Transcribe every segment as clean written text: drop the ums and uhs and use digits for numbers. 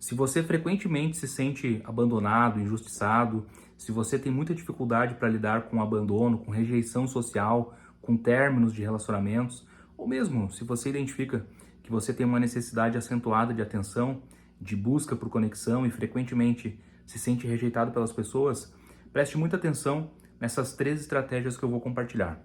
Se você frequentemente se sente abandonado, injustiçado, se você tem muita dificuldade para lidar com abandono, com rejeição social, com términos de relacionamentos, ou mesmo se você identifica que você tem uma necessidade acentuada de atenção, de busca por conexão e frequentemente se sente rejeitado pelas pessoas, preste muita atenção nessas três estratégias que eu vou compartilhar.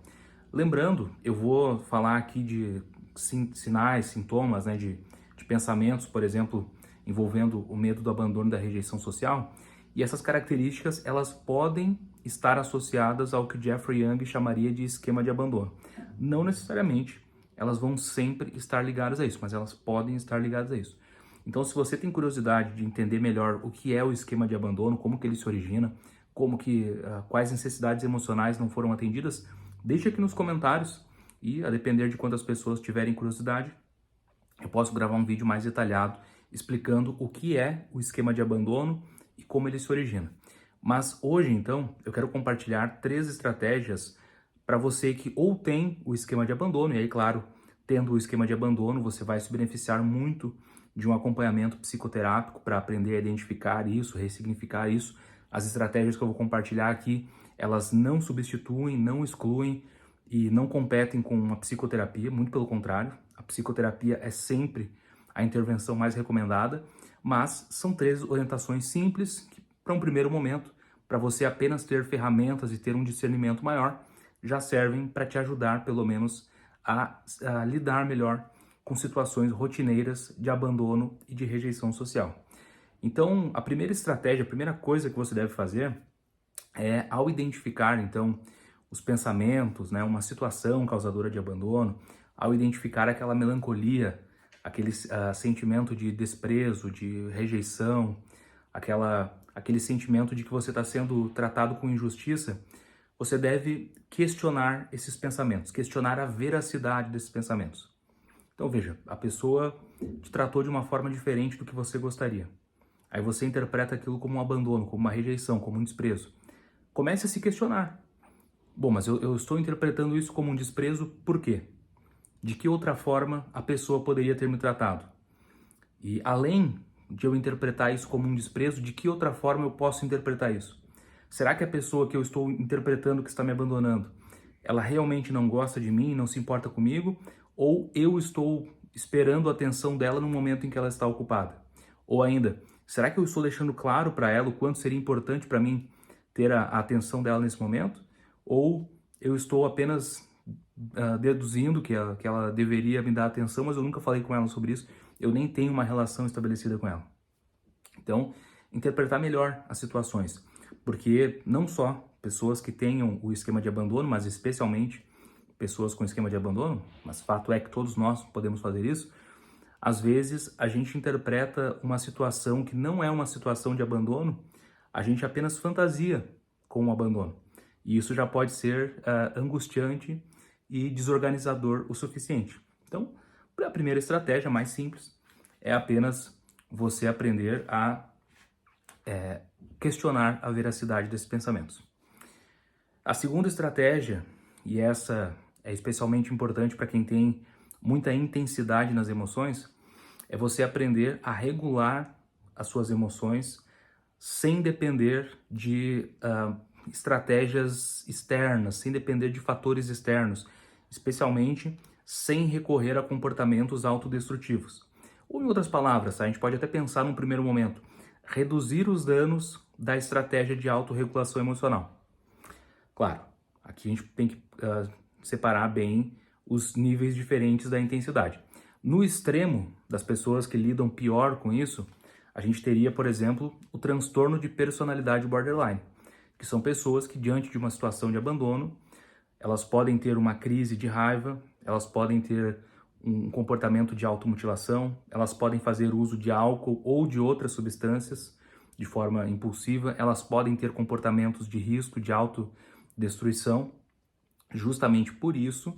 Lembrando, eu vou falar aqui de sinais, sintomas, né, de pensamentos, por exemplo, envolvendo o medo do abandono e da rejeição social, e essas características elas podem estar associadas ao que Jeffrey Young chamaria de esquema de abandono. Não necessariamente elas vão sempre estar ligadas a isso, mas elas podem estar ligadas a isso. Então, se você tem curiosidade de entender melhor o que é o esquema de abandono, como que ele se origina, quais necessidades emocionais não foram atendidas, deixe aqui nos comentários e, a depender de quantas pessoas tiverem curiosidade, eu posso gravar um vídeo mais detalhado explicando o que é o esquema de abandono e como ele se origina. Mas hoje, então, eu quero compartilhar três estratégias para você que ou tem o esquema de abandono, e aí, claro, tendo o esquema de abandono, você vai se beneficiar muito de um acompanhamento psicoterápico para aprender a identificar isso, ressignificar isso. As estratégias que eu vou compartilhar aqui, elas não substituem, não excluem e não competem com uma psicoterapia, muito pelo contrário. A psicoterapia é sempre a intervenção mais recomendada, mas são três orientações simples que, para um primeiro momento, para você apenas ter ferramentas e ter um discernimento maior, já servem para te ajudar, pelo menos, a lidar melhor com situações rotineiras de abandono e de rejeição social. Então, a primeira estratégia, a primeira coisa que você deve fazer é, ao identificar, então, os pensamentos, né, uma situação causadora de abandono, ao identificar aquela melancolia, aquele sentimento de desprezo, de rejeição, aquele sentimento de que você está sendo tratado com injustiça, você deve questionar esses pensamentos, questionar a veracidade desses pensamentos. Então veja, a pessoa te tratou de uma forma diferente do que você gostaria. Aí você interpreta aquilo como um abandono, como uma rejeição, como um desprezo. Comece a se questionar. Bom, mas eu estou interpretando isso como um desprezo por quê? De que outra forma a pessoa poderia ter me tratado? E além de eu interpretar isso como um desprezo, de que outra forma eu posso interpretar isso? Será que a pessoa que eu estou interpretando que está me abandonando, ela realmente não gosta de mim, não se importa comigo? Ou eu estou esperando a atenção dela no momento em que ela está ocupada? Ou ainda, será que eu estou deixando claro para ela o quanto seria importante para mim ter a atenção dela nesse momento? Ou eu estou apenas deduzindo que ela deveria me dar atenção, mas eu nunca falei com ela sobre isso, eu nem tenho uma relação estabelecida com ela. Então, interpretar melhor as situações, porque não só pessoas que tenham o esquema de abandono, mas especialmente pessoas com esquema de abandono, mas fato é que todos nós podemos fazer isso, às vezes a gente interpreta uma situação que não é uma situação de abandono, a gente apenas fantasia com o abandono. E isso já pode ser angustiante e desorganizador o suficiente. Então, a primeira estratégia mais simples é apenas você aprender a questionar a veracidade desses pensamentos. A segunda estratégia, e essa é especialmente importante para quem tem muita intensidade nas emoções, é você aprender a regular as suas emoções sem depender de estratégias externas, sem depender de fatores externos, especialmente sem recorrer a comportamentos autodestrutivos. Ou, em outras palavras, a gente pode até pensar num primeiro momento, reduzir os danos da estratégia de autorregulação emocional. Claro, aqui a gente tem que separar bem os níveis diferentes da intensidade. No extremo das pessoas que lidam pior com isso, a gente teria, por exemplo, o transtorno de personalidade borderline, que são pessoas que, diante de uma situação de abandono, elas podem ter uma crise de raiva, elas podem ter um comportamento de automutilação, elas podem fazer uso de álcool ou de outras substâncias de forma impulsiva, elas podem ter comportamentos de risco, de autodestruição. Justamente por isso,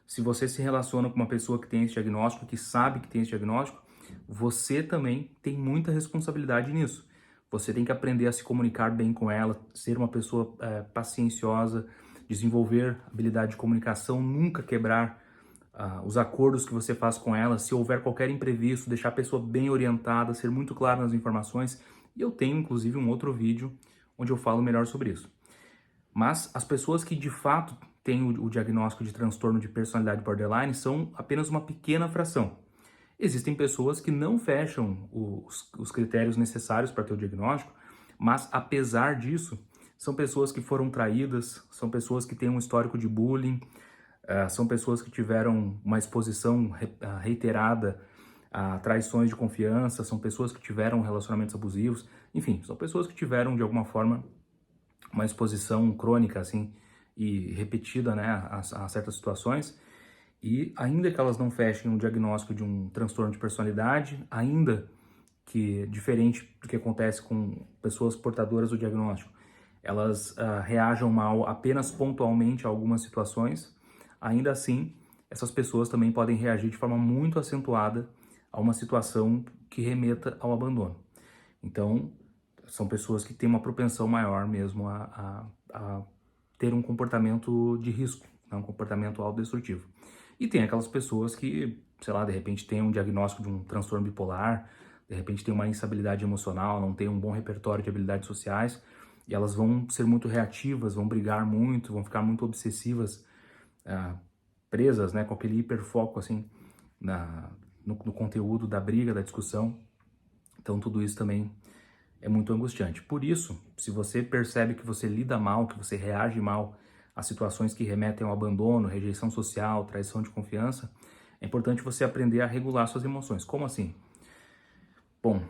se você se relaciona com uma pessoa que tem esse diagnóstico, que sabe que tem esse diagnóstico, você também tem muita responsabilidade nisso. Você tem que aprender a se comunicar bem com ela, ser uma pessoa pacienciosa, desenvolver habilidade de comunicação, nunca quebrar os acordos que você faz com ela, se houver qualquer imprevisto, deixar a pessoa bem orientada, ser muito claro nas informações. E eu tenho, inclusive, um outro vídeo onde eu falo melhor sobre isso. Mas as pessoas que de fato têm o diagnóstico de transtorno de personalidade borderline são apenas uma pequena fração. Existem pessoas que não fecham os critérios necessários para ter o diagnóstico, mas apesar disso, são pessoas que foram traídas, são pessoas que têm um histórico de bullying, são pessoas que tiveram uma exposição reiterada a traições de confiança, são pessoas que tiveram relacionamentos abusivos, enfim, são pessoas que tiveram de alguma forma uma exposição crônica assim e repetida, né, a certas situações. E ainda que elas não fechem um diagnóstico de um transtorno de personalidade, ainda que diferente do que acontece com pessoas portadoras do diagnóstico, elas reajam mal apenas pontualmente a algumas situações, ainda assim, essas pessoas também podem reagir de forma muito acentuada a uma situação que remeta ao abandono. Então, são pessoas que têm uma propensão maior mesmo a ter um comportamento de risco, né? Um comportamento autodestrutivo. E tem aquelas pessoas que, sei lá, de repente tem um diagnóstico de um transtorno bipolar, de repente tem uma instabilidade emocional, não tem um bom repertório de habilidades sociais, e elas vão ser muito reativas, vão brigar muito, vão ficar muito obsessivas, presas, né, com aquele hiperfoco assim no conteúdo da briga, da discussão. Então tudo isso também é muito angustiante. Por isso, se você percebe que você lida mal, que você reage mal a situações que remetem ao abandono, rejeição social, traição de confiança, é importante você aprender a regular suas emoções. Como assim? Bom,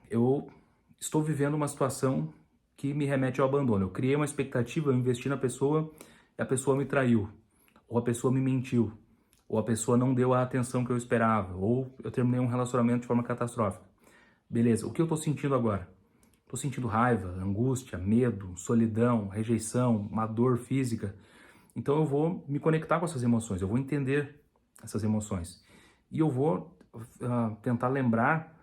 eu estou vivendo uma situação que me remete ao abandono. Eu criei uma expectativa, eu investi na pessoa e a pessoa me traiu, ou a pessoa me mentiu, ou a pessoa não deu a atenção que eu esperava, ou eu terminei um relacionamento de forma catastrófica. Beleza, o que eu estou sentindo agora? Estou sentindo raiva, angústia, medo, solidão, rejeição, uma dor física. Então eu vou me conectar com essas emoções, eu vou entender essas emoções. E eu vou tentar lembrar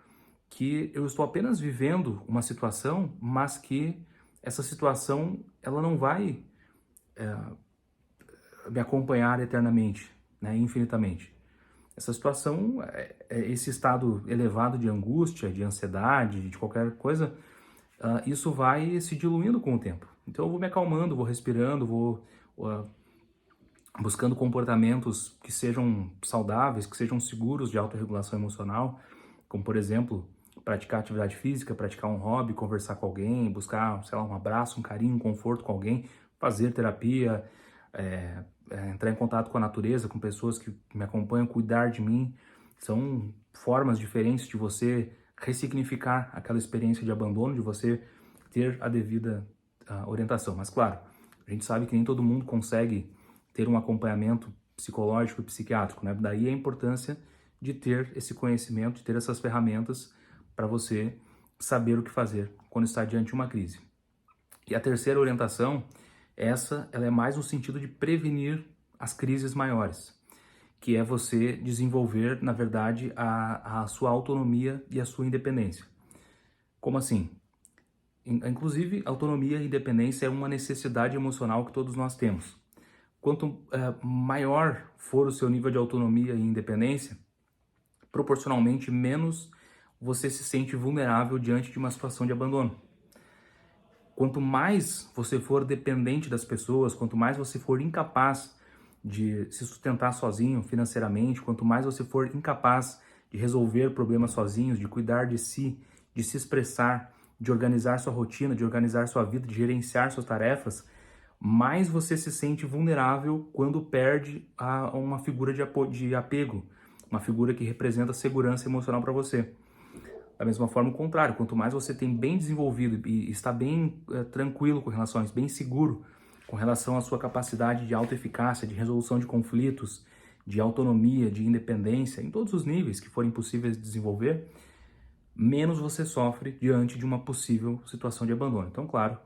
que eu estou apenas vivendo uma situação, mas que essa situação ela não vai me acompanhar eternamente, né, infinitamente. Essa situação, esse estado elevado de angústia, de ansiedade, de qualquer coisa, isso vai se diluindo com o tempo. Então eu vou me acalmando, vou respirando, vou buscando comportamentos que sejam saudáveis, que sejam seguros de autorregulação emocional, como por exemplo, praticar atividade física, praticar um hobby, conversar com alguém, buscar, sei lá, um abraço, um carinho, um conforto com alguém, fazer terapia, entrar em contato com a natureza, com pessoas que me acompanham, cuidar de mim. São formas diferentes de você ressignificar aquela experiência de abandono, de você ter a devida orientação. Mas claro, a gente sabe que nem todo mundo consegue ter um acompanhamento psicológico e psiquiátrico, né? Daí a importância de ter esse conhecimento, de ter essas ferramentas para você saber o que fazer quando está diante de uma crise. E a terceira orientação, ela é mais no sentido de prevenir as crises maiores, que é você desenvolver, na verdade, a sua autonomia e a sua independência. Como assim? Inclusive, autonomia e independência é uma necessidade emocional que todos nós temos. Quanto maior for o seu nível de autonomia e independência, proporcionalmente menos você se sente vulnerável diante de uma situação de abandono. Quanto mais você for dependente das pessoas, quanto mais você for incapaz de se sustentar sozinho financeiramente, quanto mais você for incapaz de resolver problemas sozinhos, de cuidar de si, de se expressar, de organizar sua rotina, de organizar sua vida, de gerenciar suas tarefas, mais você se sente vulnerável quando perde uma figura de apego, uma figura que representa segurança emocional para você. Da mesma forma, o contrário, quanto mais você tem bem desenvolvido e está bem tranquilo com relação a isso, bem seguro com relação à sua capacidade de autoeficácia, de resolução de conflitos, de autonomia, de independência, em todos os níveis que forem possíveis de desenvolver, menos você sofre diante de uma possível situação de abandono. Então, claro,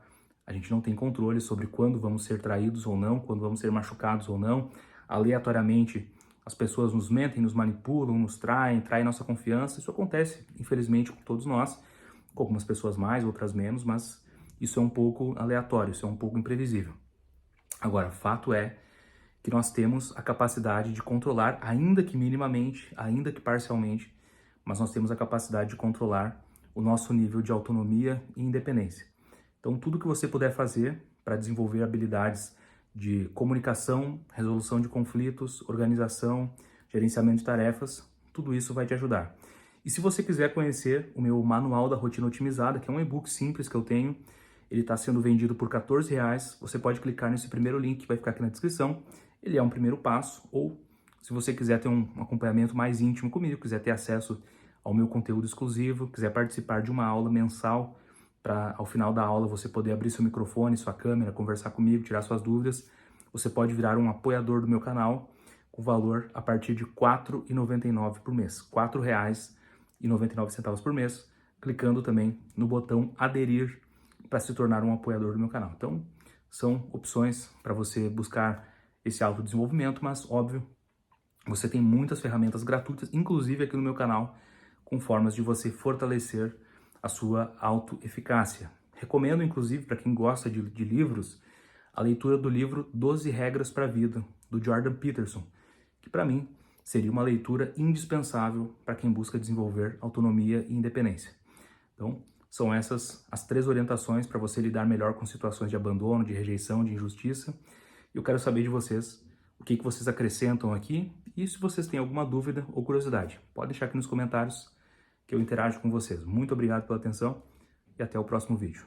a gente não tem controle sobre quando vamos ser traídos ou não, quando vamos ser machucados ou não. Aleatoriamente, as pessoas nos mentem, nos manipulam, nos traem nossa confiança. Isso acontece, infelizmente, com todos nós, com algumas pessoas mais, outras menos, mas isso é um pouco aleatório, isso é um pouco imprevisível. Agora, fato é que que nós temos a capacidade de controlar, ainda que minimamente, ainda que parcialmente, mas nós temos a capacidade de controlar o nosso nível de autonomia e independência. Então, tudo que você puder fazer para desenvolver habilidades de comunicação, resolução de conflitos, organização, gerenciamento de tarefas, tudo isso vai te ajudar. E se você quiser conhecer o meu Manual da Rotina Otimizada, que é um e-book simples que eu tenho, ele está sendo vendido por R$14, você pode clicar nesse primeiro link que vai ficar aqui na descrição. Ele é um primeiro passo, ou se você quiser ter um acompanhamento mais íntimo comigo, quiser ter acesso ao meu conteúdo exclusivo, quiser participar de uma aula mensal, para ao final da aula você poder abrir seu microfone, sua câmera, conversar comigo, tirar suas dúvidas, você pode virar um apoiador do meu canal, com valor a partir de R$ 4,99 por mês, R$ 4,99 por mês, clicando também no botão aderir para se tornar um apoiador do meu canal. Então, são opções para você buscar esse autodesenvolvimento, mas, óbvio, você tem muitas ferramentas gratuitas, inclusive aqui no meu canal, com formas de você fortalecer a sua autoeficácia. Recomendo, inclusive, para quem gosta de livros, a leitura do livro 12 Regras para a Vida, do Jordan Peterson, que para mim seria uma leitura indispensável para quem busca desenvolver autonomia e independência. Então, são essas as 3 orientações para você lidar melhor com situações de abandono, de rejeição, de injustiça. Eu quero saber de vocês o que vocês acrescentam aqui e se vocês têm alguma dúvida ou curiosidade. Pode deixar aqui nos comentários que eu interajo com vocês. Muito obrigado pela atenção e até o próximo vídeo.